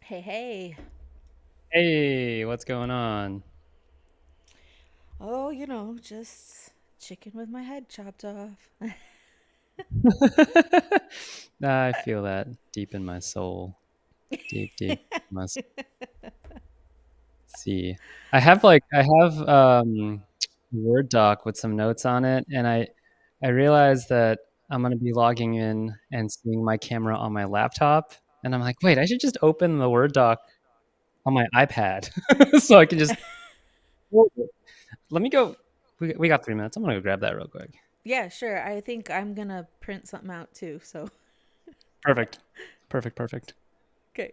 Hey, hey. Hey, what's going on? Oh, just chicken with my head chopped off. I feel that deep in my soul. Deep, deep. Must see. I have a Word doc with some notes on it, and I realized that I'm gonna be logging in and seeing my camera on my laptop, and I'm like, wait, I should just open the Word doc on my iPad so I can just let me go. We got 3 minutes. I'm gonna go grab that real quick. Yeah, sure. I think I'm gonna print something out too, so. Perfect. Perfect, perfect. Okay.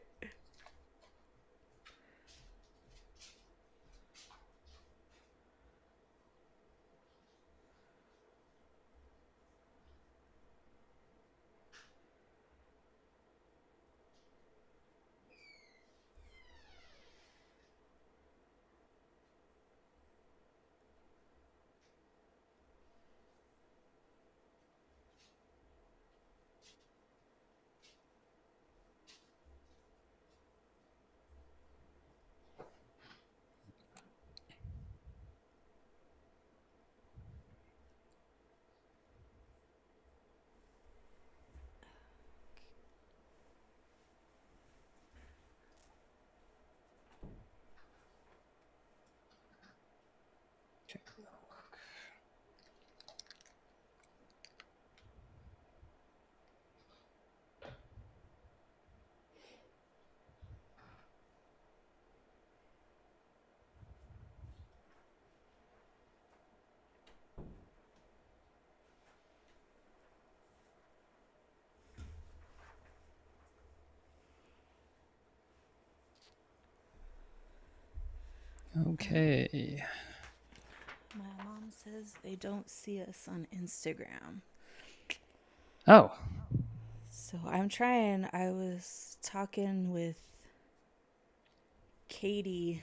Okay. My mom says they don't see us on Instagram. Oh, So I'm trying. I was talking with Katie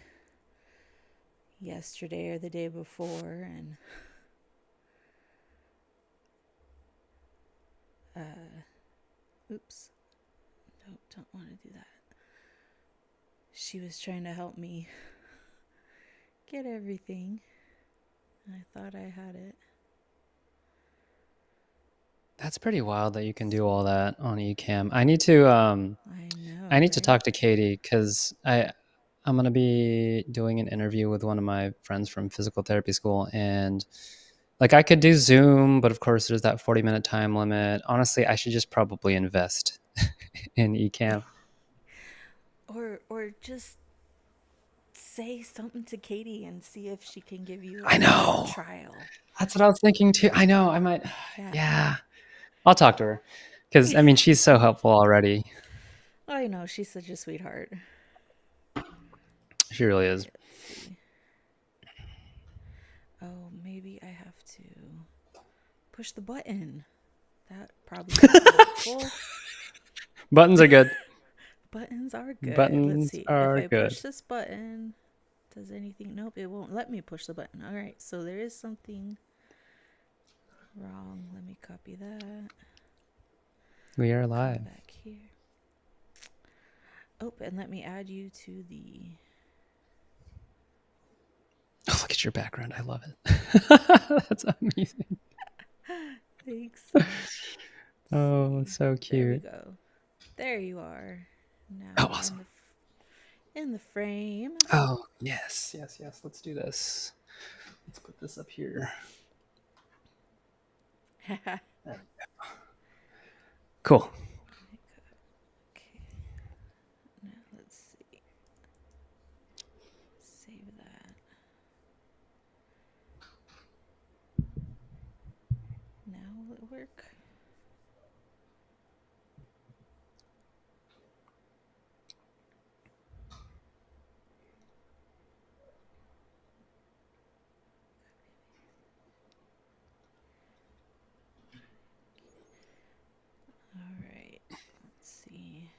yesterday or the day before, and oops, nope, don't want to do that. She was trying to help me get everything. I thought I had it. that's pretty wild that you can do all that on Ecamm. I need to Right? talk to Katie because I'm gonna be doing an interview with one of my friends from physical therapy school, and like I could do Zoom, but of course there's that 40-minute time limit. Honestly, I should just probably invest in Ecamm. Or just say something to Katie and see if she can give you I a know. trial. That's what I was thinking too. I know. I might. Yeah. Yeah, I'll talk to her because I mean she's so helpful already. I know, she's such a sweetheart. She really is. Okay, let's see. Oh, maybe I have to push the button. That probably would be helpful. Buttons are good. Buttons are good. Let's Buttons see. If are I good. push this button, does anything? Nope, it won't let me push the button. All right, so there is something wrong. Let me copy that. We are Come live. back here. Oh, and let me add you to the. Oh, look at your background. I love it. That's amazing. Thanks. Let's Oh, see. so There we cute. go. There you are. Oh, Now awesome. in the frame. Oh, yes, yes, yes. Let's do this. Let's put this up here. Okay. There we go. Cool. Now let's see. Save that. Now will it work? All right. Let's see.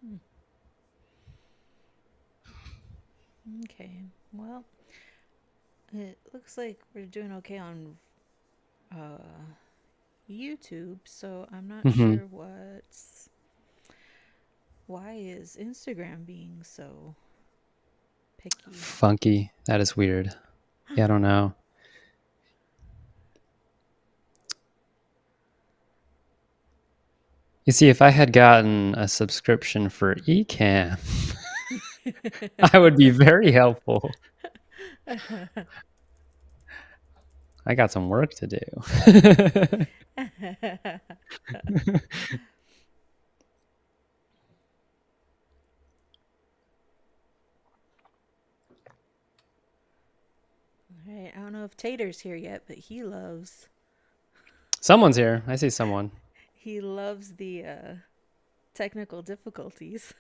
Hmm. Okay. Well, it looks like we're doing okay on uh, YouTube, so I'm not Hmm. sure what's. Why is Instagram being so picky? Funky. That is weird. Yeah, I don't know. You see, if I had gotten a subscription for Ecamm, I would be very helpful. I got some work to do. Right. I don't know if Tater's here yet, but Someone's here. I see someone. he loves the technical difficulties.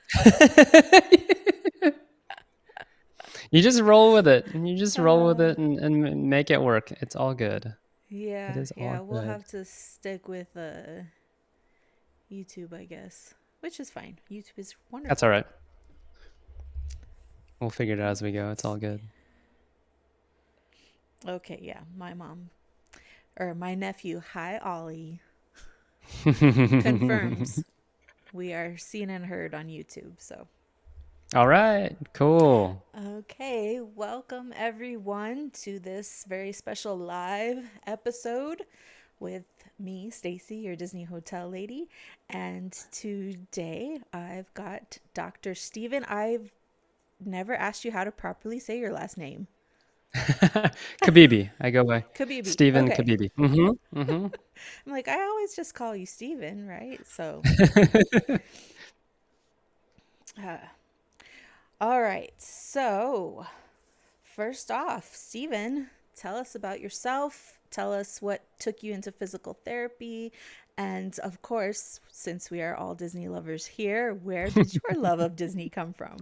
You just roll with it. You just roll with Uh, it and make it work. It's all good. It yeah, is all yeah. We'll good. have to stick with YouTube, I guess, which is fine. YouTube is That's all wonderful. right. We'll figure it out as we go. It's Right. all good. Okay, yeah. My mom or my nephew, hi Ollie, confirms we are seen and heard on YouTube. So, All right. Cool. okay, welcome everyone to this very special live episode with me, Stacey, your Disney hotel lady. And today I've got Dr. Steven. I've never asked you how to properly say your last name. Kabibi. I go by Kabibi. Stephen Okay. Kabibi. Mm-hmm. I'm like, I always just call you Steven, right? So, Mm-hmm. uh, all right. So, first off, Steven, tell us about yourself. Tell us what took you into physical therapy. And of course, since we are all Disney lovers here, where did your love of Disney come from?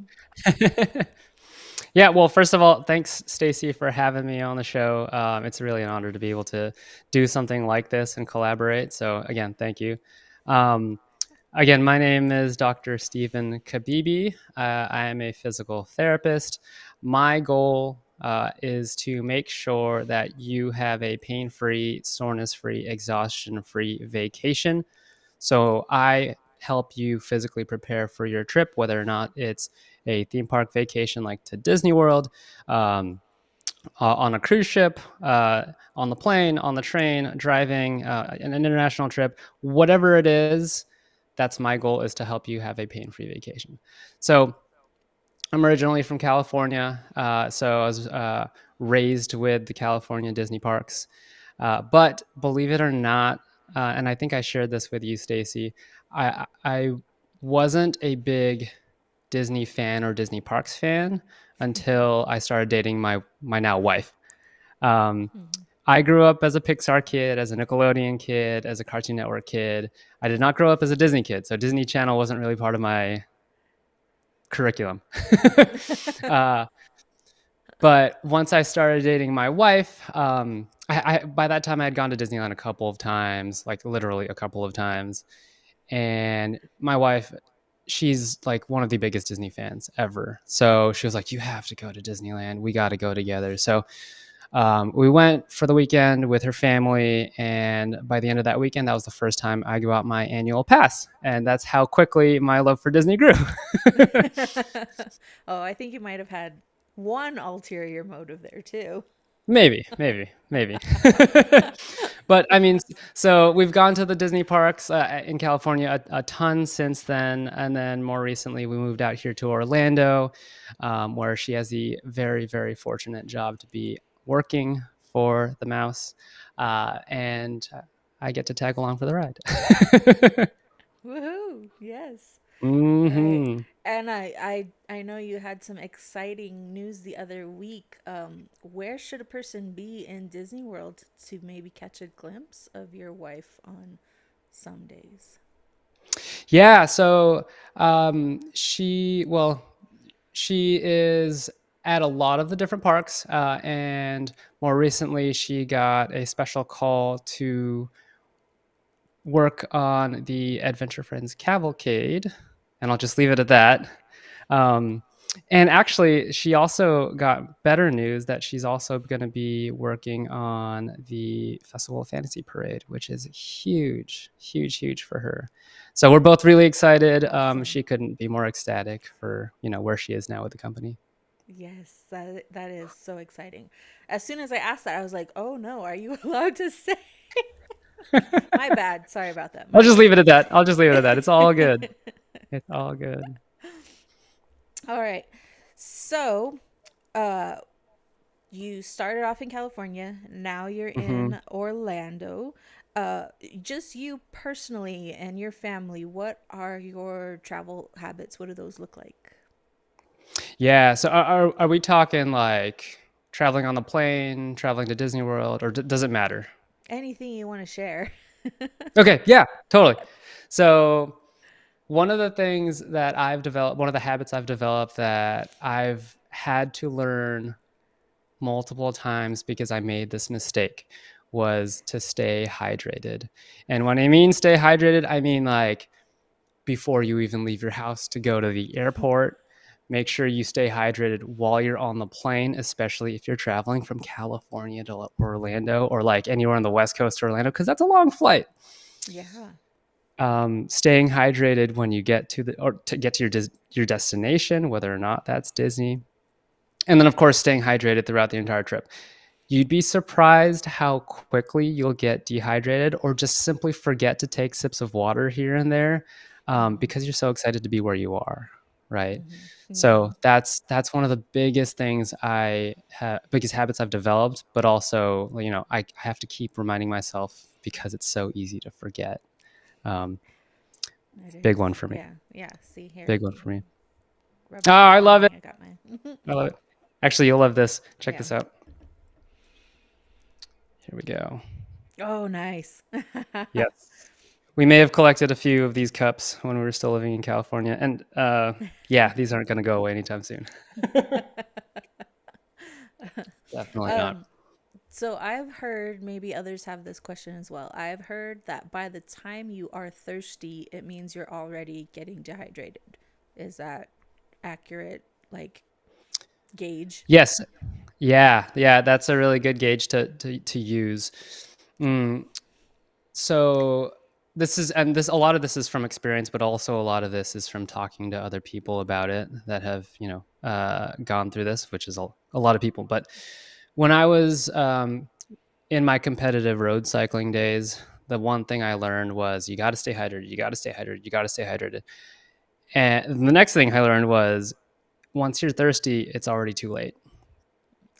Yeah, well, first of all, thanks, Stacey, for having me on the show. It's really an honor to be able to do something like this and collaborate. So, again, thank you. Um, Again, my name is Dr. Stephen Kabibi. I am a physical therapist. My goal is to make sure that you have a pain free, soreness free, exhaustion free vacation. So I help you physically prepare for your trip, whether or not it's a theme park vacation like to Disney World, um, on a cruise ship, on the plane, on the train, driving, an international trip, whatever it is. That's my goal, is to help you have a pain-free vacation. So I'm originally from California, so I was raised with the California Disney parks. But believe it or not, and I think I shared this with you, Stacey, I wasn't a big Disney fan or Disney parks fan until I started dating my now wife. Um, Mhm. I grew up as a Pixar kid, as a Nickelodeon kid, as a Cartoon Network kid. I did not grow up as a Disney kid, so Disney Channel wasn't really part of my curriculum. uh, but once I started dating my wife, by that time I had gone to Disneyland a couple of times, like literally a couple of times. And my wife, she's like one of the biggest Disney fans ever. So she was like, "You have to go to Disneyland. We got to go together." So we went for the weekend with her family, and by the end of that weekend, that was the first time I got my annual pass, and that's how quickly my love for Disney grew. Oh, I think you might have had one ulterior motive there too. Maybe. But I mean, so we've gone to the Disney parks in California a ton since then, and then more recently we moved out here to Orlando, where she has the very fortunate job to be working for the mouse, and I get to tag along for the ride. Woohoo! Yes. Right. Hmm. And I know you had some exciting news the other week. Where should a person be in Disney World to maybe catch a glimpse of your wife on some days? Yeah, so she is at a lot of the different parks, and more recently, she got a special call to work on the Adventure Friends Cavalcade, and I'll just leave it at that. And actually, she also got better news that she's also going to be working on the Festival of Fantasy Parade, which is huge, huge, huge for her. So we're both really excited. Awesome. She couldn't be more ecstatic for where she is now with the company. Yes, that is so exciting. As soon as I asked that, I was like, "Oh no, are you allowed to say?" My bad. Sorry about that. I'll My just bad. leave it at that. I'll just leave it at that. It's all good. It's all good. All right. So, uh, you started off in California. Now you're Hmm. in Orlando. Uh, just you personally and your family, what are your travel habits? What do those look like? Yeah. So are we talking like traveling on the plane, traveling to Disney World, or does it matter? Anything you want to share? Okay. Yeah. Totally. So one of the things that I've developed, one of the habits I've developed that I've had to learn multiple times because I made this mistake was to stay hydrated. And when I mean stay hydrated, I mean like before you even leave your house to go to the airport, make sure you stay hydrated while you're on the plane, especially if you're traveling from California to Orlando or like anywhere on the West Coast to Orlando, because that's a long flight. Yeah. Staying hydrated when you get to the or to get to your destination, whether or not that's Disney, and then of course staying hydrated throughout the entire trip. You'd be surprised how quickly you'll get dehydrated or just simply forget to take sips of water here and there Mm-hmm. because you're so excited to be where you are, right? Mm-hmm. So Mm-hmm. that's one of the biggest things biggest habits I've developed, but also I have to keep reminding myself because it's so easy to forget. Um, It Big is. one for me. Yeah. Yeah. See here. Big one You for me. rub Oh, it in I for love it. me. I got mine. I love it. Actually, you'll love this. Check Yeah. this out. Here we go. Oh, nice. Yes. We may have collected a few of these cups when we were still living in California. And yeah, these aren't going to go away anytime soon. Definitely not. um, so I've heard, maybe others have this question as well. I've heard that by the time you are thirsty, it means you're already getting dehydrated. Is that accurate? Like gauge? Yes. Yeah. Yeah. That's a really good gauge to use. Mm, so a lot of this is from experience, but also a lot of this is from talking to other people about it that have gone through this, which is a lot of people. But when I was in my competitive road cycling days, the one thing I learned was you got to stay hydrated, you got to stay hydrated, you got to stay hydrated. And the next thing I learned was once you're thirsty, it's already too late.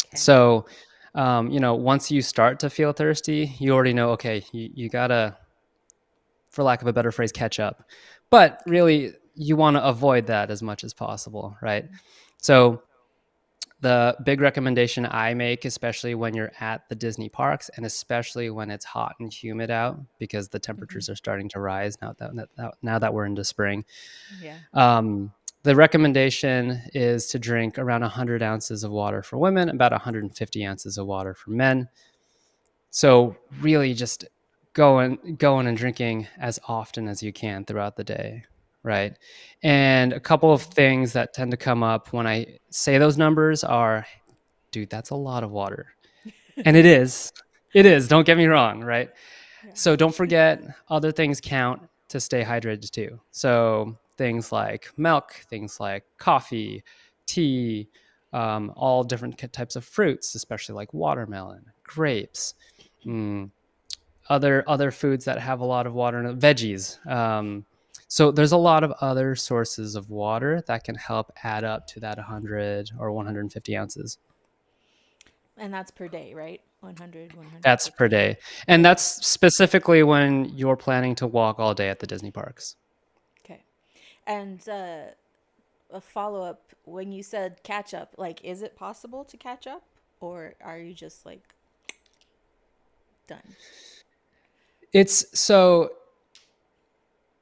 Okay. So once you start to feel thirsty, you already know, okay, you gotta, for lack of a better phrase, catch up. But Okay. really, you want to avoid that as much as possible, right? So the big recommendation I make, especially when you're at the Disney parks and especially when it's hot and humid out, because the Mm-hmm. temperatures are starting to rise now that we're into spring. Yeah. Um, the recommendation is to drink around 100 ounces of water for women, about 150 ounces of water for men. So really just going and drinking as often as you can throughout the day, right? And a couple of things that tend to come up when I say those numbers are, dude, that's a lot of water. And it is. It is, don't get me wrong, right? Yeah. So don't forget other things count to stay hydrated too. So things like milk, things like coffee, tea, all different types of fruits, especially like watermelon, grapes, mm, other foods that have a lot of water in it, veggies. So there's a lot of other sources of water that can help add up to that 100 or 150 ounces. And that's per day, right? 100, That's per 150. day. And Okay. that's specifically when you're planning to walk all day at the Disney parks. Okay. And a follow up, when you said catch up, like, is it possible to catch up? Or are you just like done? It's so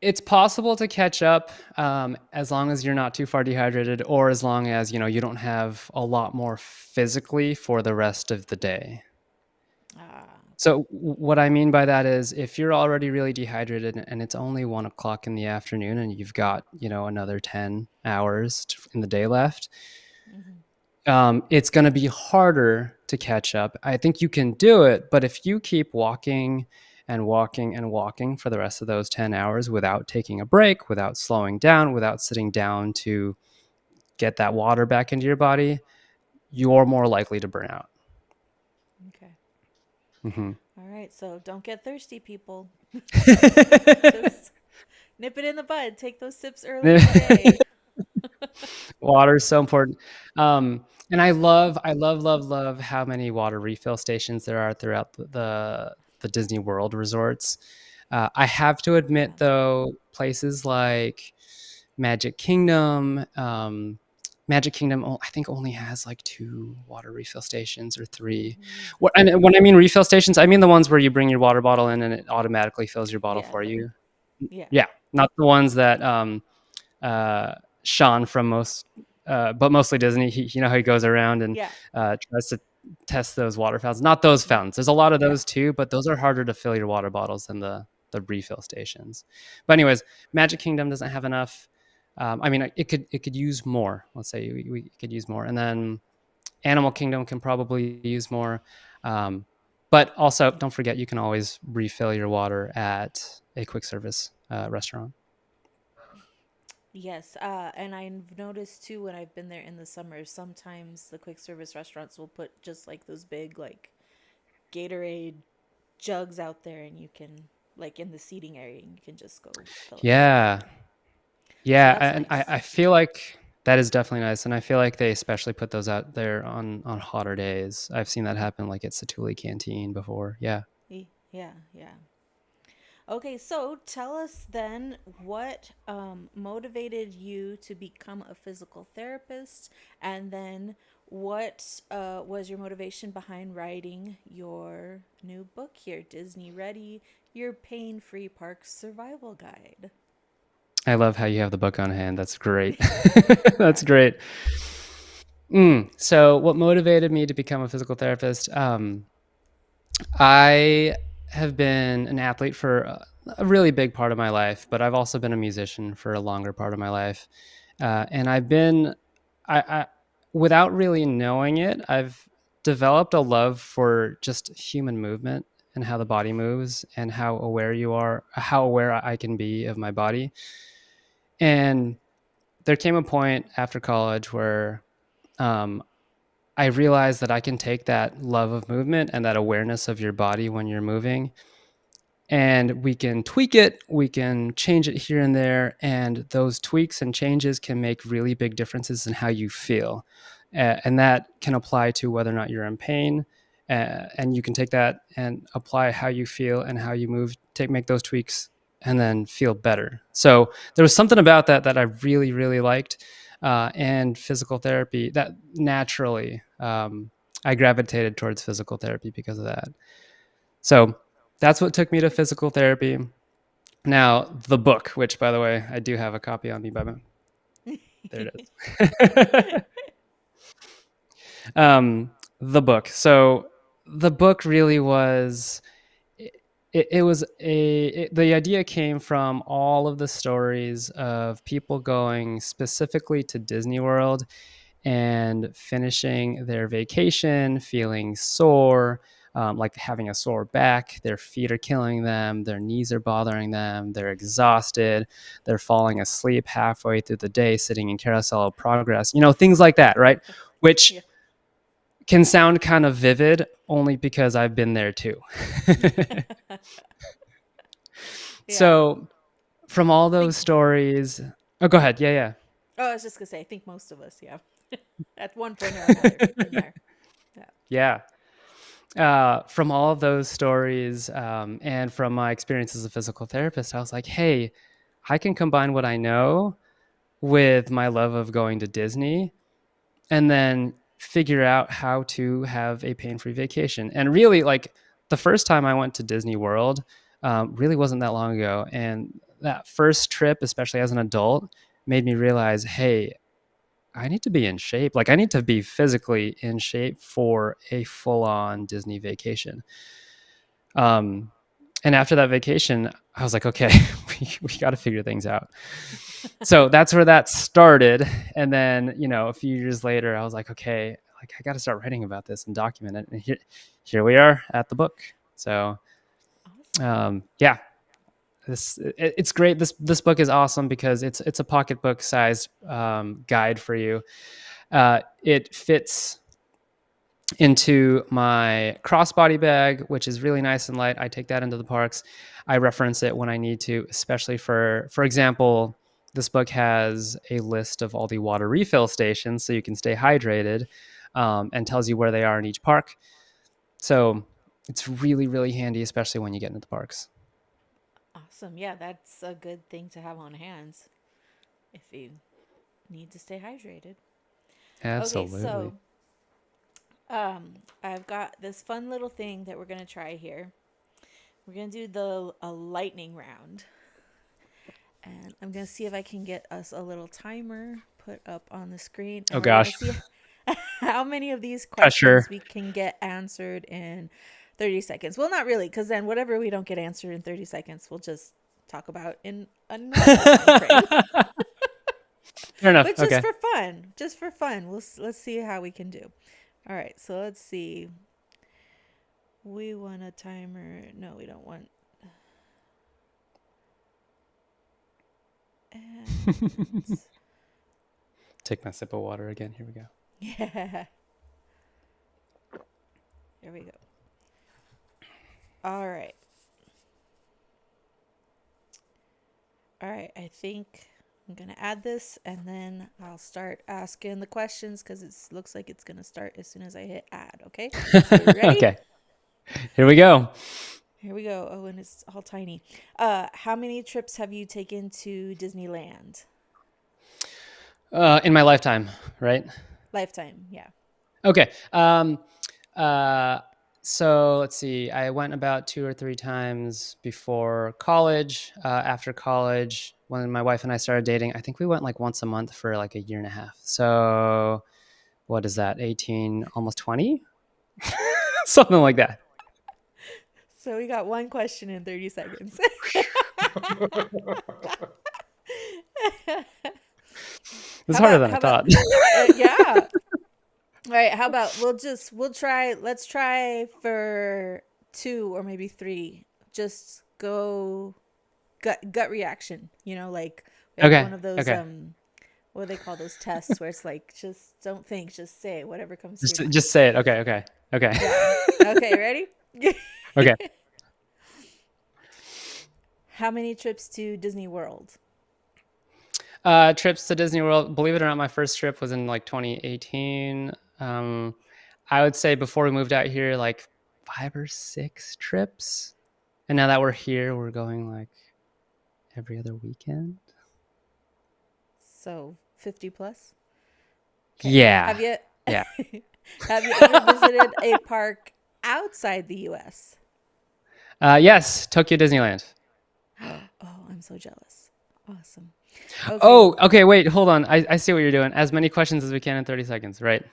it's possible to catch up as long as you're not too far dehydrated, or as long as you don't have a lot more physically for the rest of the day. Ah. So what I mean by that is if you're already really dehydrated and it's only 1 o'clock in the afternoon and you've got, another 10 hours in the day left, Hmm. it's going to be harder to catch up. I think you can do it, but if you keep walking and walking and walking for the rest of those 10 hours without taking a break, without slowing down, without sitting down to get that water back into your body, you're more likely to burn out. Okay. Mm-hmm. All right. So don't get thirsty, people. Just nip it in the bud. Take those sips early in the day. Water is so important. And I love how many water refill stations there are throughout the Disney World resorts. I have to Yeah. admit, though, places like Magic Kingdom, I think only has like 2 water refill stations or 3. Ooh. And when I mean refill stations, I mean the ones where you bring your water bottle in and it automatically fills your bottle Yeah. for you. Yeah. Yeah, not the ones that uh, Sean from but mostly Disney. How he goes around and Yeah. tries to test those water fountains. Not those Yeah. fountains. There's a lot of Yeah. those too, but those are harder to fill your water bottles than the refill stations. But anyways, Magic Kingdom doesn't have enough. I mean, it could use more. Let's say we could use more, and then Animal Kingdom can probably use more. Um, but also, don't forget you can always refill your water at a quick service restaurant. Yes. And I've noticed too when I've been there in the summer, sometimes the quick service restaurants will put just like those big like Gatorade jugs out there, and you can like in the seating area, and you can just go fill up your Yeah, water. So yeah, that's and I, nice. I feel like that is definitely nice, and I feel like they especially put those out there on hotter days. I've seen that happen, like at Satuli Canteen before. Yeah, Yeah. Yeah. Okay, so tell us then what motivated you to become a physical therapist, and then what was your motivation behind writing your new book here, Disney Ready, Your Pain Free Park Survival Guide? I love how you have the book on hand. That's great. Yeah. That's great. So, what motivated me to become a physical therapist? I have been an athlete for a really big part of my life, but I've also been a musician for a longer part of my life. And I've been, I, without really knowing it, I've developed a love for just human movement and how the body moves and how aware you are, how aware I can be of my body. And there came a point after college where um, I realized that I can take that love of movement and that awareness of your body when you're moving, and we can tweak it, we can change it here and there, and those tweaks and changes can make really big differences in how you feel. And that can apply to whether or not you're in pain, and you can take that and apply how you feel and how you move, make those tweaks, and then feel better. So there was something about that I really really liked, and physical therapy that naturally, I gravitated towards physical therapy because of that. So that's what took me to physical therapy. Now, the book, which by the way, I do have a copy on me, by my, there it is. The book. So the book really was, it was the idea came from all of the stories of people going specifically to Disney World and finishing their vacation feeling sore, like having a sore back. Their feet are killing them, their knees are bothering them, they're exhausted, they're falling asleep halfway through the day sitting in carousel of progress, things like that, right? Which Yeah. can sound kind of vivid only because I've been there too. Yeah. So, from all I think, those stories, oh, go ahead. Yeah, yeah. oh, I was just gonna say, I think most of us, yeah, at one point or another, been there. Yeah. Yeah. From all of those stories, and from my experience as a physical therapist, I was like, hey, I can combine what I know with my love of going to Disney and then figure out how to have a pain free vacation. And really, like the first time I went to Disney World, really wasn't that long ago. And that first trip, especially as an adult, made me realize, hey, I need to be in shape. Like I need to be physically in shape for a full on Disney vacation. And after that vacation, I was like, okay, we got to figure things out. So that's where that started. And then, a few years later, I was like, okay, like I got to start writing about this and document it. And here we are at the book. So, Awesome. yeah, it's great. This book is awesome because it's a pocketbook sized guide for you. It fits into my crossbody bag, which is really nice and light. I take that into the parks. I reference it when I need to, especially for example, this book has a list of all the water refill stations so you can stay hydrated, and tells you where they are in each park. So it's really, really handy, especially when you get into the parks. Awesome. Yeah, that's a good thing to have on hands if you need to stay hydrated. Okay, Absolutely. so I've got this fun little thing that we're gonna try here. We're gonna do the a lightning round, and I'm gonna see if I can get us a little timer put up on the screen, Oh and we're gonna gosh, see how many of these questions pressure. we can get answered in 30 seconds. Well, not really, because then whatever we don't get answered in 30 seconds, we'll just talk about in a normal time frame. Fair enough. But Okay. just for fun, let's see how we can do. All right, so let's see. We want a timer. No, we don't want. And Take my sip of water again. Here we go. yeah, here we go. All right. All right, I think I'm going to add this and then I'll start asking the questions because it looks like it's going to start as soon as I hit add. Okay, so you ready? Okay. Here we go. Here we go. Oh, and it's all tiny. How many trips have you taken to Disneyland? In my lifetime, right? Lifetime, yeah. Okay. Uh, so let's see. I went about 2 or 3 times before college. After college, when my wife and I started dating, I think we went like once a month for like a year and a half. So what is that? 18, almost 20? Something like that. So we got one question in 30 seconds. It's How harder about than I thought. yeah. All right, how about we'll try let's try for two or maybe three. Just go gut reaction, like we have Okay. one of those Okay. what do they call those tests where it's like just don't think, just say whatever comes to your mind. Just say it. Okay. Okay. Okay. Yeah. Okay, ready? Okay. How many trips to Disney World? Trips to Disney World. Believe it or not, my first trip was in like 2018. I would say before we moved out here, like 5 or 6 trips. And now that we're here, we're going like every other weekend. So 50 plus? Okay. Yeah. Yeah. Have you ever visited a park outside the US? Yes, Tokyo Disneyland. Oh, I'm so jealous. Awesome. Okay. Oh, okay. Wait, hold on. I see what you're doing. As many questions as we can in 30 seconds, right?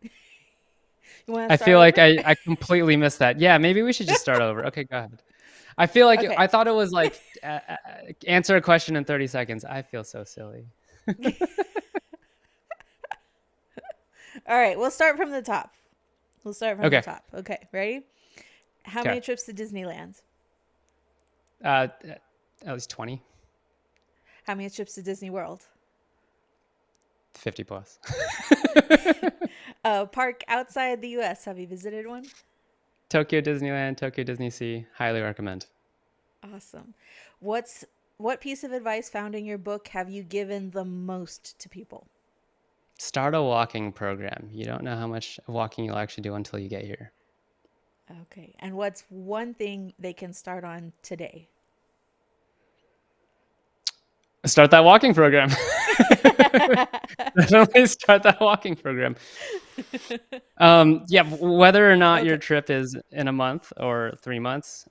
You want to I start feel like over? I completely missed that. Yeah, maybe we should just start over. Okay, go ahead. I feel like Okay. I thought it was like answer a question in 30 seconds. I feel so silly. All right. We'll start from the top. We'll start from the Okay. top. Okay. Ready? How Okay. many trips to Disneyland? At least 20, How many trips to Disney World? 50 plus. A park outside the US. Have you visited one? Tokyo Disneyland, Tokyo Disney Sea. Highly recommend. Awesome. What's what piece of advice found in your book have you given the most to people? Start a walking program. You don't know how much walking you'll actually do until you get here. Okay. And what's one thing they can start on today? Start that walking program. Definitely start that walking program. Yeah, whether or not your Okay. trip is in a month or 3 months,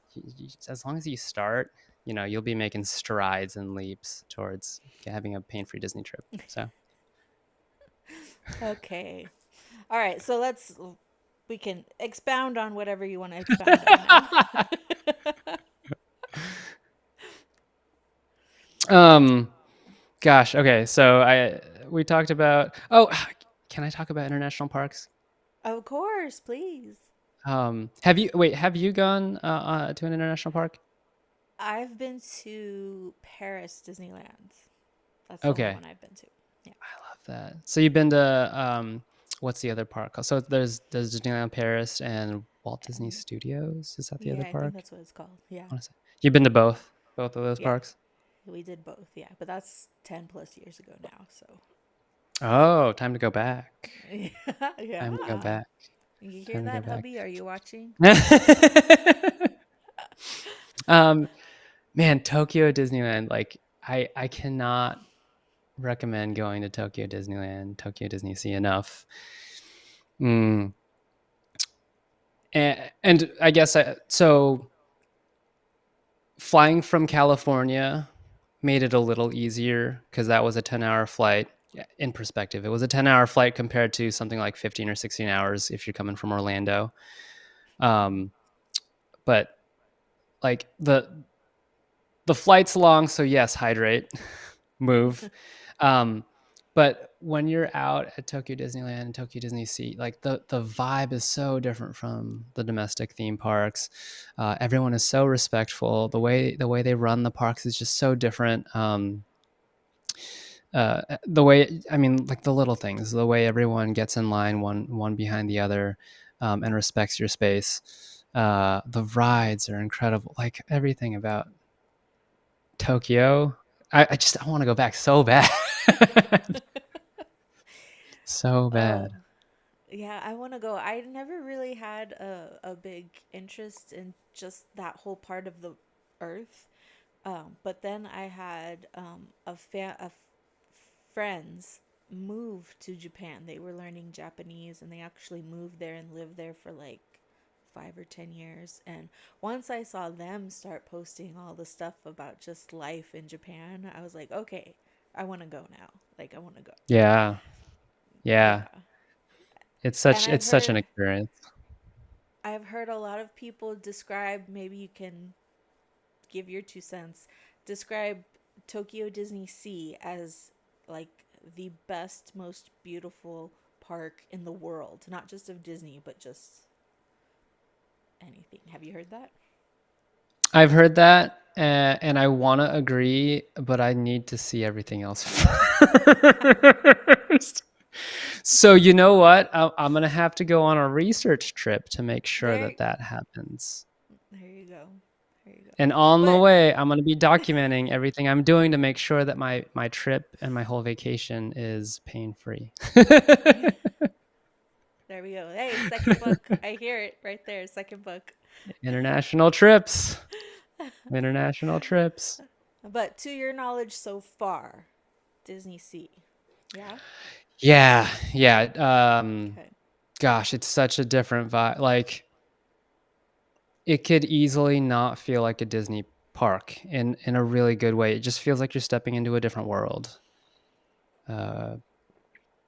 as long as you start, you'll be making strides and leaps towards having a pain-free Disney trip. So Okay. All right. So let's. We can expound on whatever you want to expound on now. um, gosh. Okay, so I we talked about. Oh, can I talk about international parks? Of course, please. Have you wait? Have you gone to an international park? I've been to Paris Disneyland. That's the only Okay, one I've been to. Yeah. I love that. So you've been to what's the other park called? So there's Disneyland Paris and Walt Disney And Studios. Is that the yeah, other I think park? that's what it's called. Yeah. Honestly, you've been to both of those Yeah. parks. We did both. Yeah. But that's 10 plus years ago now. So, Oh, time to go back. yeah. Time to go Yeah. back. You hear Time to go that, back. hubby? Are you watching? um, man, Tokyo Disneyland. Like, I cannot recommend going to Tokyo Disneyland, Tokyo Disney Sea enough. Mm. And I guess so. Flying from California made it a little easier because that was a 10-hour flight. Yeah, in perspective, it was a 10-hour flight compared to something like 15 or 16 hours if you're coming from Orlando. Um, but like the flight's long, so yes, hydrate, move. Um, but when you're out at Tokyo Disneyland and Tokyo Disney Sea, like the vibe is so different from the domestic theme parks. Everyone is so respectful. The way they run the parks is just so different. The way, I mean, like the little things, the way everyone gets in line one behind the other, and respects your space. The rides are incredible. Like everything about Tokyo. I want to go back so bad. So Oh, bad. yeah. I want to go. I never really had a big interest in just that whole part of the earth. But then I had friends move to Japan. They were learning Japanese and they actually moved there and lived there for like 5 or 10 years. And once I saw them start posting all the stuff about just life in Japan, I was like, okay, I want to go now. Like, I want to go. Yeah. Yeah. Yeah. It's And such it's such an experience. I've heard a lot of people describe, maybe you can give your 2 cents, describe Tokyo Disney Sea as like the best, most beautiful park in the world, not just of Disney, but just anything. Have you heard that? I've heard that, and I want to agree, but I need to see everything else first. So you know what? I'm gonna have to go on a research trip to make sure There, that that happens. there you go. There you go. And on the But way, I'm gonna be documenting everything I'm doing to make sure that my trip and my whole vacation is pain free. there we go. Hey, second book. I hear it right there. Second book. International trips. International trips. But to your knowledge so far, Disney Sea. Yeah? Yeah, yeah. Okay. Gosh, it's such a different vibe. Like it could easily not feel like a Disney park in a really good way. It just feels like you're stepping into a different world. Uh,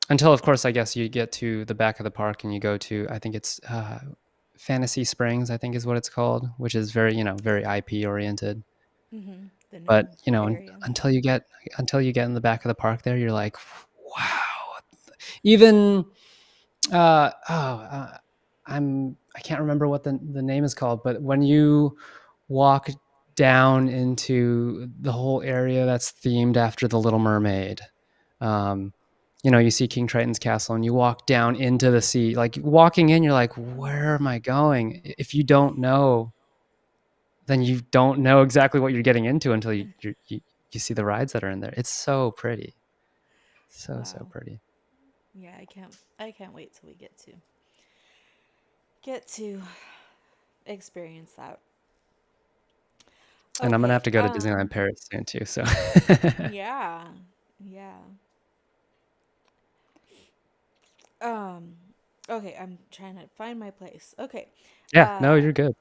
until, of course, I guess you get to the back of the park and you go to, I think it's Fantasy Springs, I think is what it's called, which is very, very IP oriented. Mm-hmm. The But new area. until you get in the back of the park, there, you're like, wow. Even I can't remember what the name is called, but when you walk down into the whole area that's themed after the Little Mermaid, um, you see King Triton's castle and you walk down into the sea. Like walking in, you're like, where am I going? If you don't know, then you don't know exactly what you're getting into until you see the rides that are in there. It's so pretty, so Wow. pretty. Yeah, I can't wait till we get to experience that. And I'm gonna have Okay. to go to Disneyland Paris soon too. So Yeah. Yeah. Um okay, I'm trying to find my place. Okay. yeah, no, Uh you're good.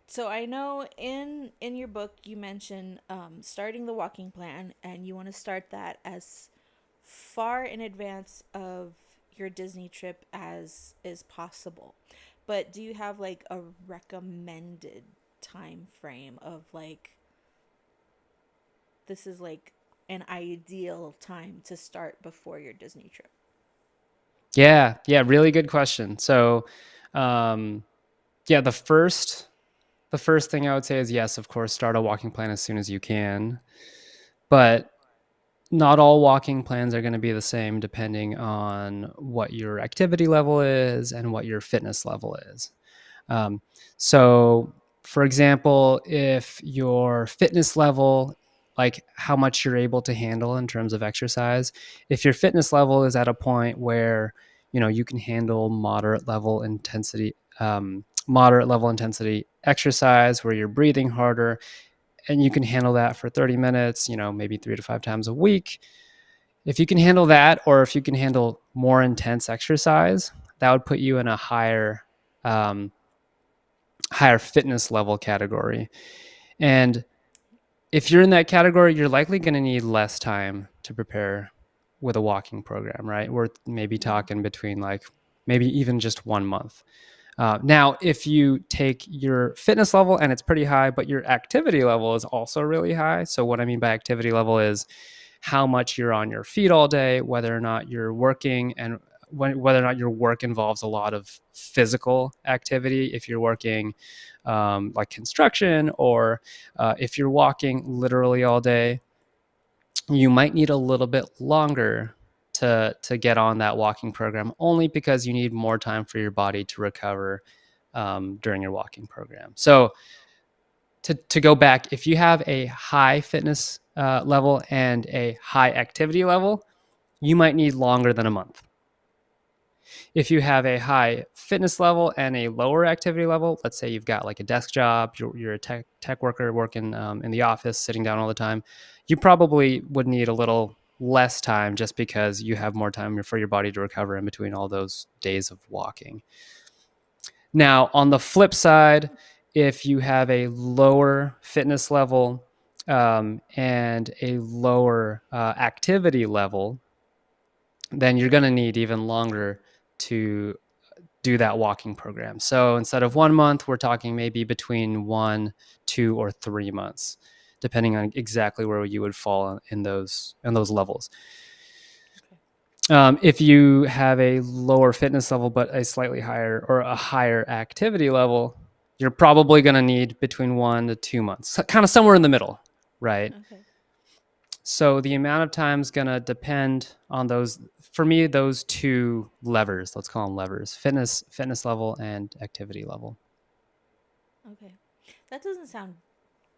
so I know in your book you mention starting the walking plan, and you want to start that as far in advance of your Disney trip as is possible. But do you have like a recommended time frame of like this is like an ideal time to start before your Disney trip? Yeah, really good question. So, um, yeah, the first thing I would say is yes, of course, start a walking plan as soon as you can. But not all walking plans are going to be the same depending on what your activity level is and what your fitness level is. Um, so, for example, if your fitness level, like how much you're able to handle in terms of exercise, if your fitness level is at a point where you can handle moderate level intensity exercise where you're breathing harder and you can handle that for 30 minutes, maybe 3 to 5 times a week. If you can handle that, or if you can handle more intense exercise, that would put you in a um, higher fitness level category. And if you're in that category, you're likely going to need less time to prepare with a walking program, right? We're maybe Mm-hmm. talking between like maybe even just 1 month. Now, if you take your fitness level and it's pretty high, but your activity level is also really high. So, what I mean by activity level is how much you're on your feet all day, whether or not you're working, and whether or not your work involves a lot of physical activity. If you're working like construction, or if you're walking literally all day, you might need a little bit longer to get on that walking program, only because you need more time for your body to recover during your walking program. So to go back, if you have a high fitness level and a high activity level, you might need longer than a month. If you have a high fitness level and a lower activity level, let's say you've got like a desk job, you're a tech worker working in the office, sitting down all the time, you probably would need a little less time just because you have more time for your body to recover in between all those days of walking. Now, on the flip side, if you have a lower fitness level and a lower activity level, then you're going to need even longer to do that walking program. So instead of 1 month, we're talking maybe between 1, 2, or 3 months, depending on exactly where you would fall in those levels. Okay. If you have a lower fitness level but a slightly higher or a higher activity level, you're probably going to need between 1 to 2 months, kind of somewhere in the middle, right? Okay. So the amount of time is going to depend on those. For me, those two levers, let's call them levers: fitness level and activity level. Okay. That doesn't sound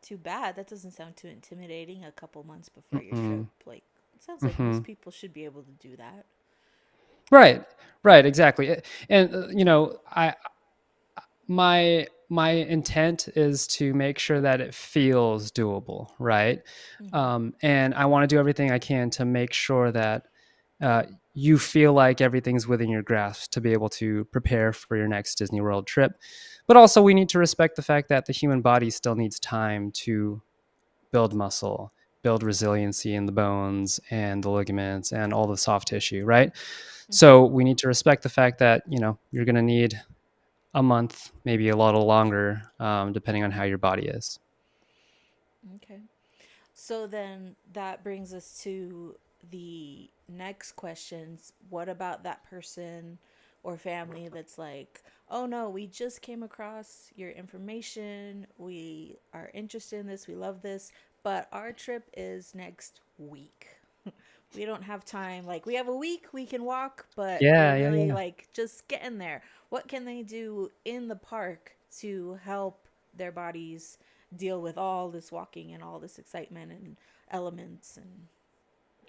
too bad. That doesn't sound too intimidating a couple months before your trip. Mm-mm. Like, it sounds like Mm-hmm. most people should be able to do that. Right, right, exactly. And I my intent is to make sure that it feels doable, right? Mm-hmm. And I want to do everything I can to make sure that uh, you feel like everything's within your grasp to be able to prepare for your next Disney World trip. But also, we need to respect the fact that the human body still needs time to build muscle, build resiliency in the bones and the ligaments and all the soft tissue, right? Mm-hmm. So we need to respect the fact that you're going to need a month, maybe a little longer, depending on how your body is. Okay. So then that brings us to the next questions. What about that person or family that's like, oh no, we just came across your information. We are interested in this. We love this. But our trip is next week. We don't have time. Like, we have a week we can walk, but we're Yeah, yeah, really yeah. like just getting there. What can they do in the park to help their bodies deal with all this walking and all this excitement and elements and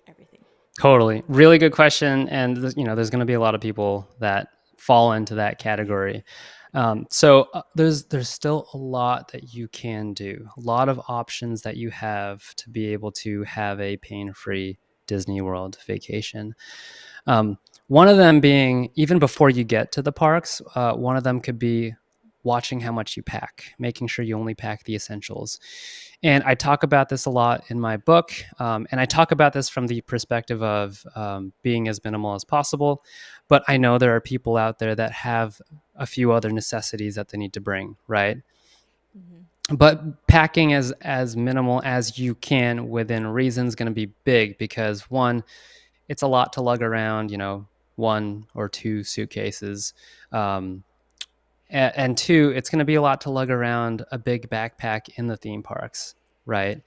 everything? Totally. Really good question. And, there's going to be a lot of people that fall into that category. So there's still a lot that you can do, a lot of options that you have to be able to have a pain-free Disney World vacation. Um, one of them being, even before you get to the parks, one of them could be watching how much you pack, making sure you only pack the essentials. And I talk about this a lot in my book. And I talk about this from the perspective of being as minimal as possible. But I know there are people out there that have a few other necessities that they need to bring, right? Mm-hmm. But packing as minimal as you can within reason is going to be big, because one, it's a lot to lug around, 1 or 2 suitcases. Um, and two, it's going to be a lot to lug around a big backpack in the theme parks, right?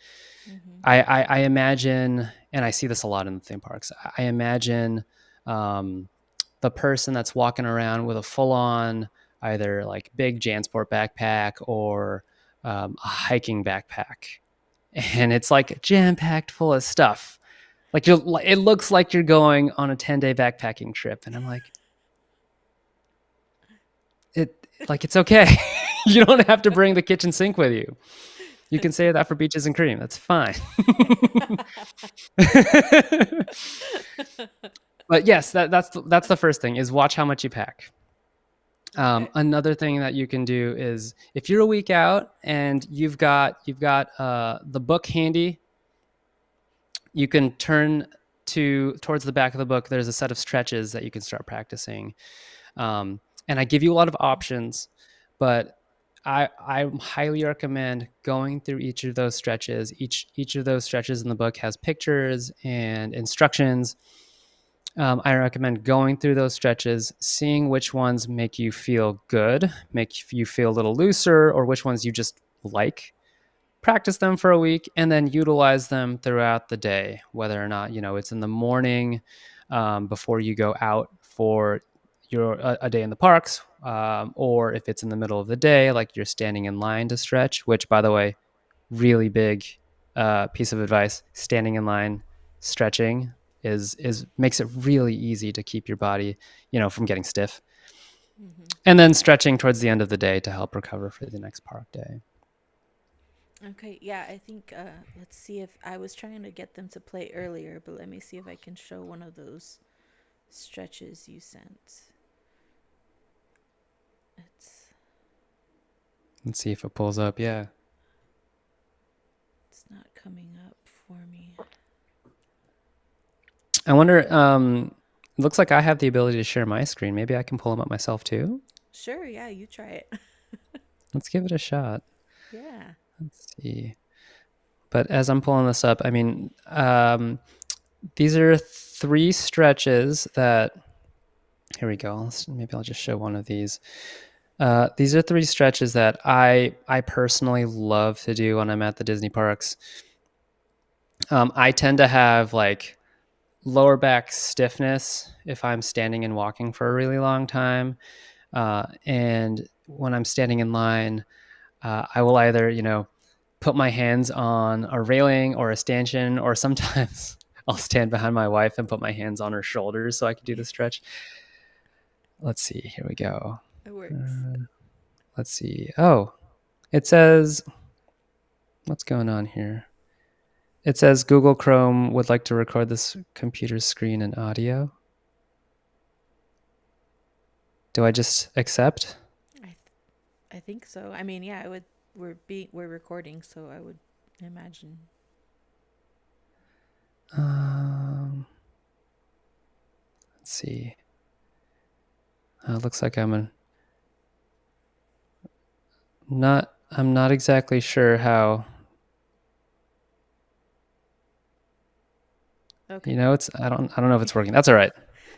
Mm-hmm. I imagine, and I see this a lot in the theme parks. I imagine um, the person that's walking around with a full-on either like big JanSport backpack or a hiking backpack, and it's like jam-packed full of stuff. Like it looks like you're going on a 10-day backpacking trip, and I'm like, it's okay. You don't have to bring the kitchen sink with you. You can save that for beaches and cream. That's fine. But yes, that's the first thing, is watch how much you pack. Okay. Another thing that you can do is, if you're a week out and you've got the book handy, you can turn towards the back of the book. There's a set of stretches that you can start practicing, and I give you a lot of options, but I highly recommend going through each of those stretches. Each of those stretches in the book has pictures and instructions. I recommend going through those stretches, seeing which ones make you feel good, make you feel a little looser, or which ones you just like. Practice them for a week and then utilize them throughout the day, whether or not it's in the morning, before you go out for a day in the parks, or if it's in the middle of the day, like you're standing in line to stretch. Which, by the way, really big piece of advice: standing in line stretching is makes it really easy to keep your body from getting stiff. Mm-hmm. And then stretching towards the end of the day to help recover for the next park day. Okay, yeah, I think let's see, if I was trying to get them to play earlier, but let me see if I can show one of those stretches you sent. It's Let's see if it pulls up. Yeah. it's not coming up for me. I wonder, it looks like I have the ability to share my screen. Maybe I can pull them up myself too. Sure, yeah, you try it. Let's give it a shot. Yeah. Let's see. But as I'm pulling this up, I mean, these are 3 stretches that, here we go. Maybe I'll just show one of these. These are 3 stretches that I personally love to do when I'm at the Disney parks. I tend to have like lower back stiffness if I'm standing and walking for a really long time. And when I'm standing in line, I will either, put my hands on a railing or a stanchion, or sometimes I'll stand behind my wife and put my hands on her shoulders so I can do the stretch. Let's see. Here we go. It works. Let's see. Oh, it says, what's going on here? It says Google Chrome would like to record this computer's screen and audio. Do I just accept? I I think so. I mean, yeah, I would. We're recording, so I would imagine. Let's see. Looks like I'm not exactly sure how. Okay. I don't know if it's working. That's all right.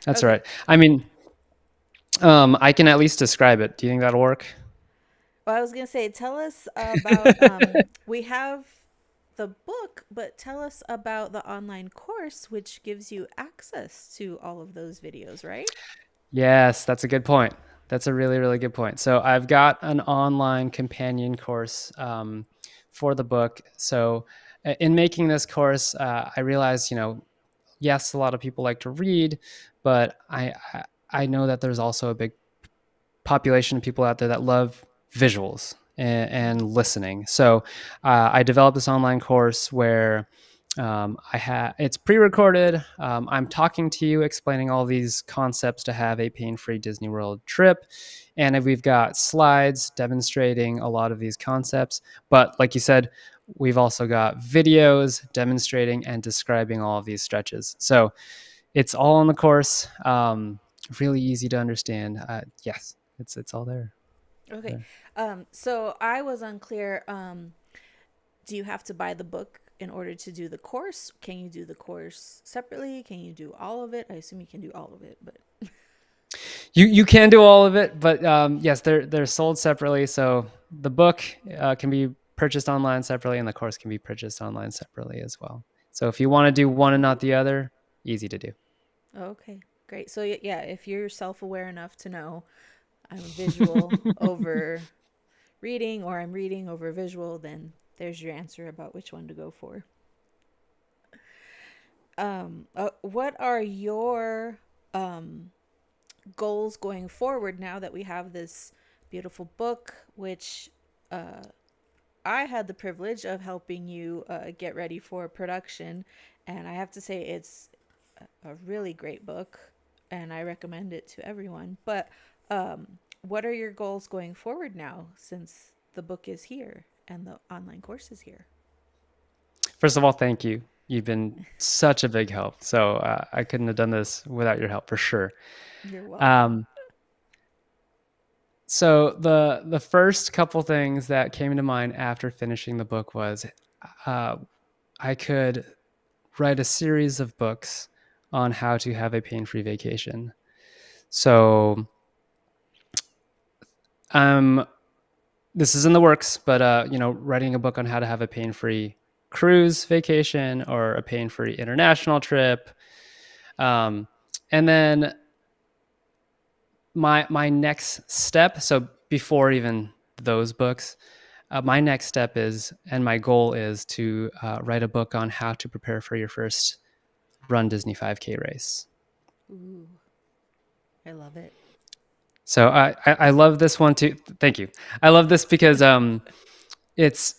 That's all Okay. right. I mean, I can at least describe it. Do you think that'll work? Well, I was gonna say, tell us about. We have the book, but tell us about the online course, which gives you access to all of those videos, right? Yes, that's a good point. That's a really, really good point. So I've got an online companion course for the book. So in making this course, I realized, yes, a lot of people like to read, but I know that there's also a big population of people out there that love visuals and listening. So I developed this online course where it's pre-recorded. I'm talking to you, explaining all these concepts to have a pain-free Disney World trip, and we've got slides demonstrating a lot of these concepts. But like you said, we've also got videos demonstrating and describing all of these stretches. So it's all in the course. Really easy to understand. Yes. It's all there. Okay. There. So I was unclear. Do you have to buy the book in order to do the course? Can you do the course separately? Can you do all of it? I assume you can do all of it, but You can do all of it, but yes, they're sold separately. So the book can be purchased online separately, and the course can be purchased online separately as well. So if you want to do one and not oh, the other, easy to do. okay, great. So yeah, if you're self-aware enough to know I'm visual over reading or I'm reading over visual, then there's your answer about which one to go for. What are your goals going forward now that we have this beautiful book, which I had the privilege of helping you get ready for production, and I have to say it's a really great book, and I recommend it to everyone. But what are your goals going forward now, since the book is here and the online course is here? First of all, thank you. You've been such a big help. So I couldn't have done this without your help for sure. You're welcome. Um, so the first couple things that came to mind after finishing the book was uh, I could write a series of books on how to have a pain-free vacation. So um, this is in the works, but writing a book on how to have a pain-free cruise vacation or a pain-free international trip. Um, and then my next step, so before even those books, my next step is, and my goal is to write a book on how to prepare for your first Run Disney 5K race. Ooh, I love it. So I love this one too. Thank you. I love this because it's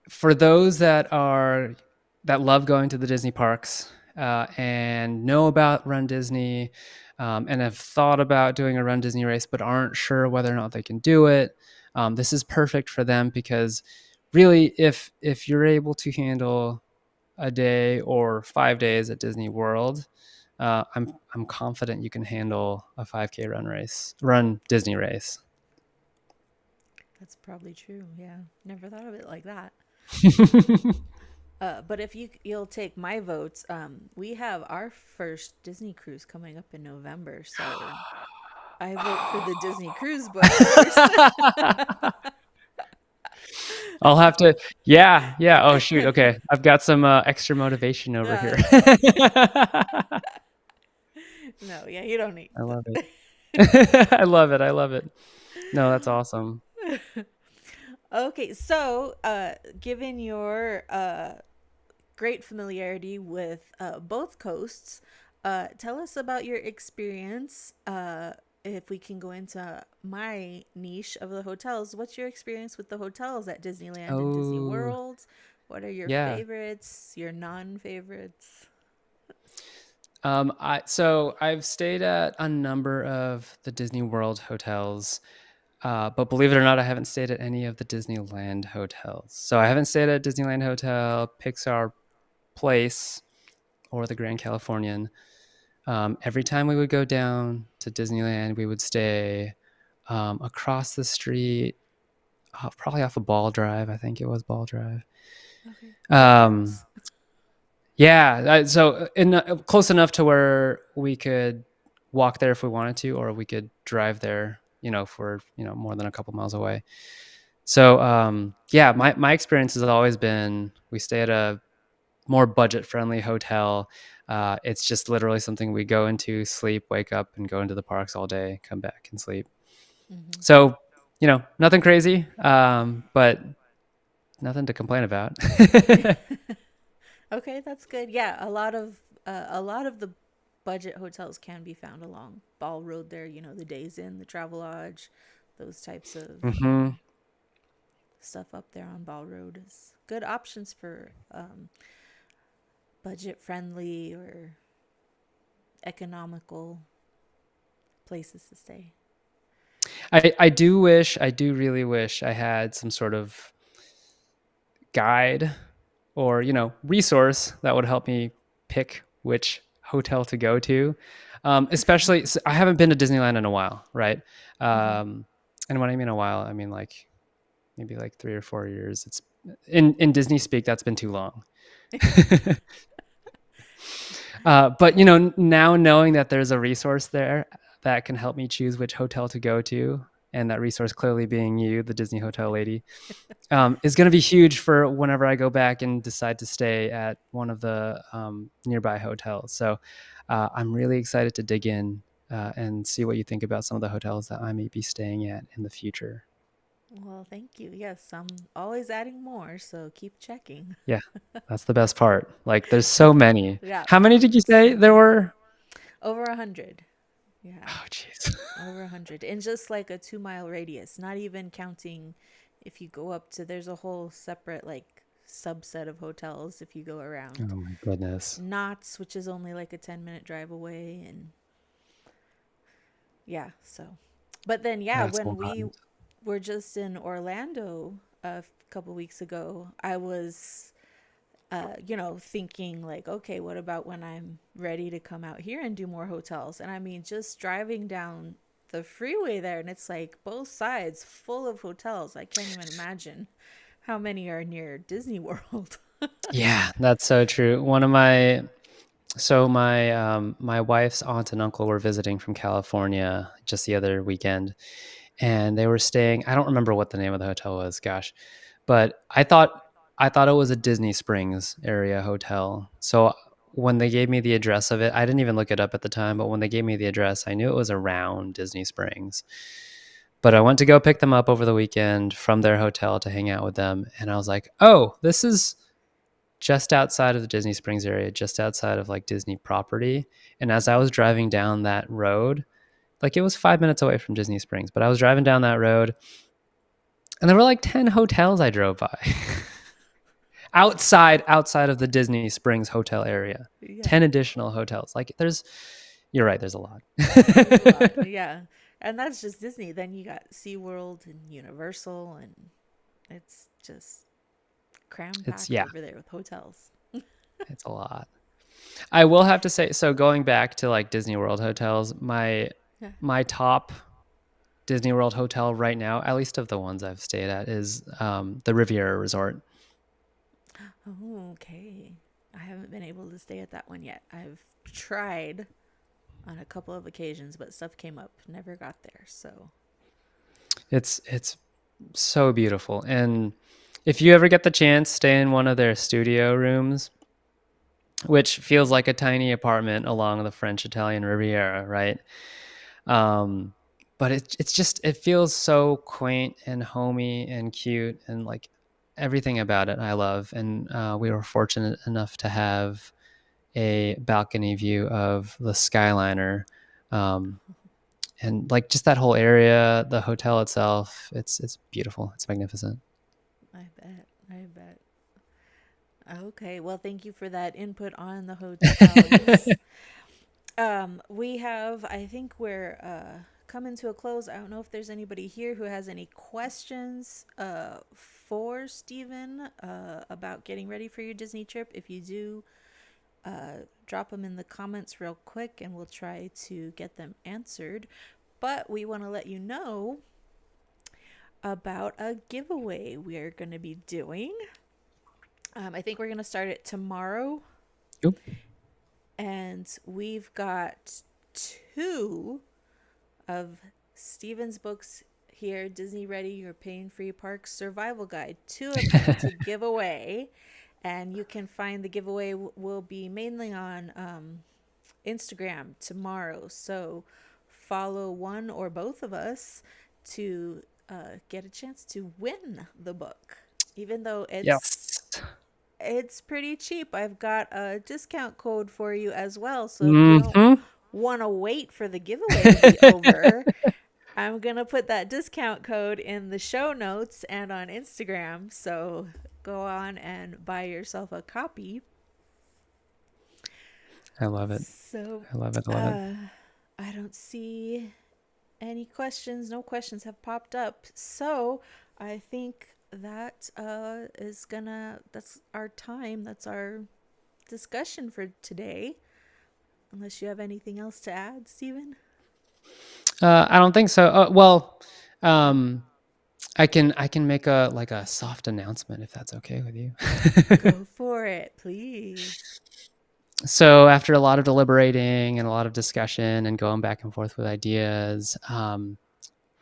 for those that love going to the Disney parks and know about Run Disney and have thought about doing a Run Disney race but aren't sure whether or not they can do it. This is perfect for them because really, if you're able to handle a day or 5 days at Disney World, I'm confident you can handle a 5K run Disney race. That's probably true. Yeah, never thought of it like that. But if you'll take my votes, we have our first Disney cruise coming up in November, so I vote for the Disney cruise book first. I'll have to. Yeah, yeah. Oh shoot. Okay, I've got some extra motivation over here. uh, no, yeah, you don't need I love it. that. I love it. I love it. No, that's awesome. Okay, so given your great familiarity with both coasts, tell us about your experience. If we can go into my niche of the hotels, what's your experience with the hotels at Disneyland and Disney Oh, World? What are your yeah. favorites, your non-favorites? So I've stayed at a number of the Disney World hotels, but believe it or not, I haven't stayed at any of the Disneyland hotels. So I haven't stayed at Disneyland Hotel, Pixar Place, or the Grand Californian. Every time we would go down to Disneyland, we would stay across the street, probably off of Ball Drive. I think it was Ball Drive. Okay, that Um, counts. yeah, so close enough to where we could walk there if we wanted to, or we could drive there, if we're more than a couple miles away. So yeah, my experience has always been we stay at a more budget friendly hotel. It's just literally something we go into, sleep, wake up, and go into the parks all day, come back and sleep. Hmm. So, nothing crazy, but nothing to complain about. Okay, that's good. Yeah, a lot of the budget hotels can be found along Ball Road there, the Days Inn, the Travel Lodge, those types of Hmm. stuff up there on Ball Road is good options for budget friendly or economical places to stay. I do really wish I had some sort of guide or resource that would help me pick which hotel to go to. Especially, I haven't been to Disneyland in a while, right? Hmm. And when I mean a while, I mean like maybe like 3 or 4 years. It's in Disney speak, that's been too long. But Yeah. now knowing that there's a resource there that can help me choose which hotel to go to, and that resource clearly being you, the Disney hotel lady, is going to be huge for whenever I go back and decide to stay at one of the nearby hotels. So I'm really excited to dig in and see what you think about some of the hotels that I may be staying at in the future. Well, thank you. Yes, I'm always adding more, so keep checking. Yeah, that's the best part. Like, there's so many. Yeah, How many did you say so there many. were? Over 100. Yeah, Oh, jeez. over 100. In just like a 2 mile radius, not even counting if you go up to, there's a whole separate like subset of hotels if you go around Oh my goodness. Knott's, which is only like a 10-minute drive away. And yeah, so. But then, yeah, That's when we wild. were just in Orlando a couple weeks ago, I was thinking like, okay, what about when I'm ready to come out here and do more hotels? And I mean, just driving down the freeway there, and it's like both sides full of hotels. I can't even imagine how many are near Disney World. Yeah, that's so true. My wife's aunt and uncle were visiting from California just the other weekend, and they were staying. I don't remember what the name of the hotel was, gosh, but I thought it was a Disney Springs area hotel. So when they gave me the address of it, I didn't even look it up at the time, but when they gave me the address, I knew it was around Disney Springs. But I went to go pick them up over the weekend from their hotel to hang out with them, and I was like, "Oh, this is just outside of the Disney Springs area, just outside of like Disney property." And as I was driving down that road, like it was 5 minutes away from Disney Springs, but I was driving down that road and there were like 10 hotels I drove by outside of the Disney Springs hotel area. Yeah, 10 additional hotels. Like you're right, there's a lot. there's a lot. Yeah. And that's just Disney. Then you got SeaWorld and Universal, and it's just cram It's packed yeah, over there with hotels. it's a lot. I will have to say, so going back to like Disney World hotels, Yeah. my top Disney World hotel right now, at least of the ones I've stayed at, is the Riviera Resort. Oh, okay. I haven't been able to stay at that one yet. I've tried on a couple of occasions, but stuff came up. Never got there. So, It's so beautiful, and if you ever get the chance, stay in one of their studio rooms, which feels like a tiny apartment along the French Italian Riviera, right? Um, but it's just it feels so quaint and homey and cute and like everything about it I love. And we were fortunate enough to have a balcony view of the Skyliner, um, and like just that whole area, the hotel itself. It's beautiful. It's magnificent. I bet. I bet. Okay. Well, thank you for that input on the hotels. We have, I think we're coming to a close. I don't know if there's anybody here who has any questions for Steven about getting ready for your Disney trip. If you do, drop them in the comments real quick and we'll try to get them answered. But we want to let you know about a giveaway we're going to be doing. I think we're going to start it tomorrow. Yep. And we've got two of Steven's books here, Disney Ready, Your Pain Free Parks Survival Guide. Two of them to give away. And you can find the giveaway will be mainly on Instagram tomorrow. So follow one or both of us to get a chance to win the book. Even though Yes. it's pretty cheap. I've got a discount code for you as well. So if you don't Mm-hmm. want to wait for the giveaway to be over, I'm going to put that discount code in the show notes and on Instagram. So go on and buy yourself a copy. I love it. So I love it. I love it. uh, I don't see any questions. No questions have popped up. So I think that that's our time. That's our discussion for today. Unless you have anything else to add, Steven? I don't think so. Well, um, I can make a soft announcement if that's okay with you. Go for it, please. So after a lot of deliberating and a lot of discussion and going back and forth with ideas,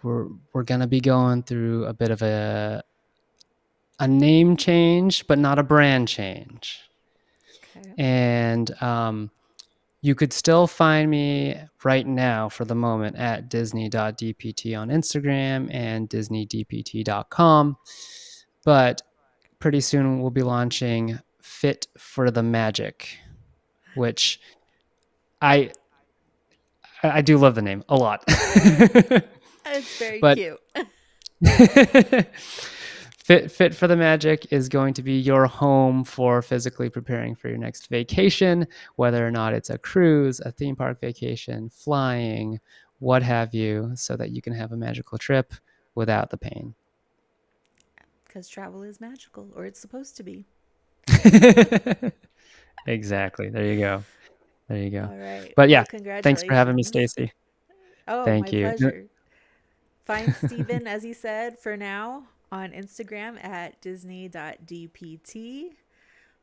we're gonna be going through a bit of a name change, but not a brand change. Okay. And you could still find me right now for the moment at disney.dpt on Instagram and disneydpt.com. But pretty soon we'll be launching Fit for the Magic, which I I do love the name a lot. It's very But cute. Fit for the Magic is going to be your home for physically preparing for your next vacation, whether or not it's a cruise, a theme park vacation, flying, what have you, so that you can have a magical trip without the pain. Because travel is magical, or it's supposed to be. Exactly. There you go. There you go. All right. But yeah, Well, thanks for having me, congratulations. Stacey. Oh, Thank my you. pleasure. Find Steven, as he said, for now on Instagram at disney.dpt,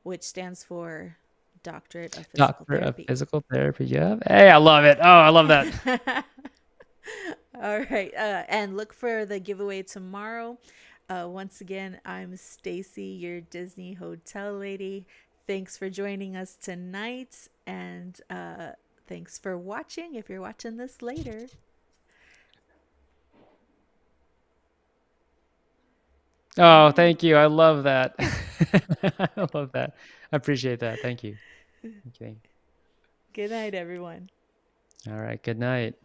which stands for Doctorate of Physical Doctor of Therapy. Physical Therapy. Yeah. Hey, I love it. Oh, I love that. All right. And look for the giveaway tomorrow. Once again, I'm Stacey, your Disney hotel lady. Thanks for joining us tonight. And thanks for watching if you're watching this later. All Oh, right. thank you. I love that. I love that. I appreciate that. Thank you. Okay. Good night, everyone. All right. Good night.